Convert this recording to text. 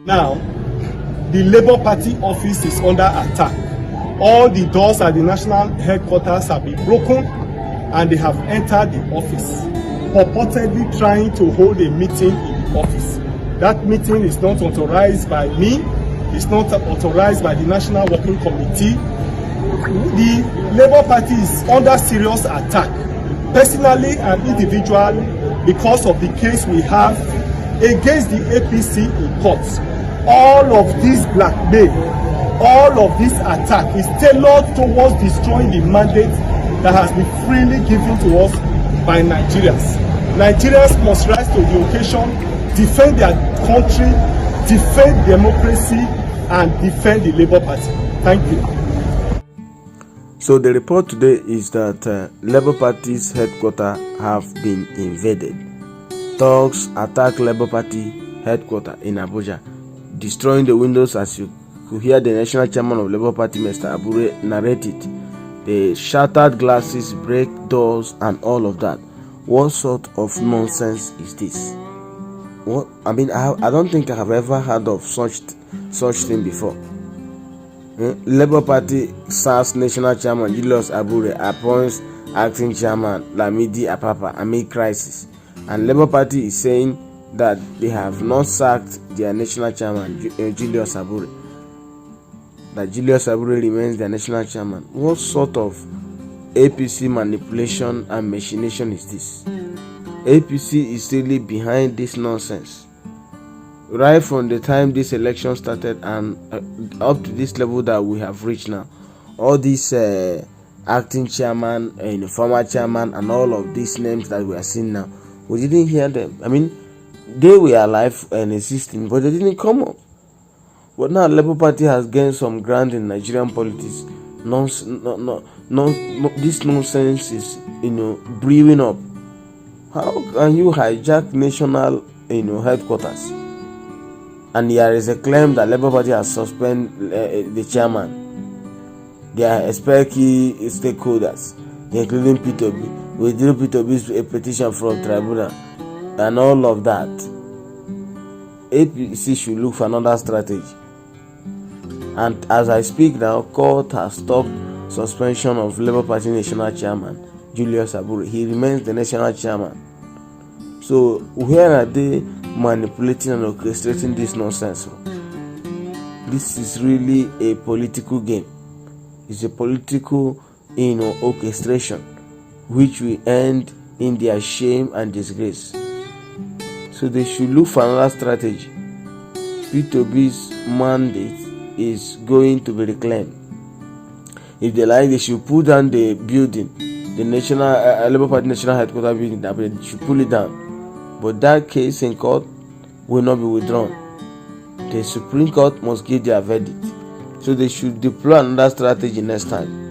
Now, the Labour Party office is under attack. All the doors at the national headquarters have been broken and they have entered the office, purportedly trying to hold a meeting in the office. That meeting is not authorized by me. It's not authorized by the National Working Committee. The Labour Party is under serious attack, personally and individually, because of the case we have against the APC in courts. All of this blackmail, all of this attack is tailored towards destroying the mandate that has been freely given to us by Nigerians. Nigerians must rise to the occasion, defend their country, defend democracy, and defend the Labour Party. Thank you. So the report today is that Labour Party's headquarters have been invaded. Thugs attack Labour Party headquarters in Abuja, destroying the windows, as you could hear the national chairman of Labour Party, Mr. Abure, narrate it. They shattered glasses, break doors, and all of that. What sort of nonsense is this? What I mean, I don't think I have ever heard of such thing before. Labour Party SARS national chairman Julius Abure appoints acting chairman Lamidi Apapa amid crisis, and Labour Party is saying that they have not sacked their national chairman Julius Abure. That Julius Abure remains their national chairman. What sort of APC manipulation and machination is this? APC is really behind this nonsense. Right from the time this election started and up to this level that we have reached now, all these acting chairman and former chairman and all of these names that we are seeing now, we didn't hear them. I mean, they were alive and existing, but they didn't come up. But now Labour Party has gained some ground in Nigerian politics. This nonsense is, brewing up. How can you hijack national, headquarters? And there is a claim that Labour Party has suspended the chairman. They are expect key stakeholders, including P2B. We drew P2B's a petition from tribunal and all of that. APC should look for another strategy. And as I speak now, court has stopped suspension of Labour Party national chairman Julius Abure. He remains the national chairman. So where are they manipulating and orchestrating this nonsense? This is really a political game. It's a political, orchestration, which will end in their shame and disgrace. So they should look for another strategy. P2B's mandate is going to be reclaimed. If they like, they should pull down the building, the national Labour Party national headquarters building. They should pull it down. But that case in court will not be withdrawn. The Supreme Court must give their verdict. So they should deploy another strategy next time.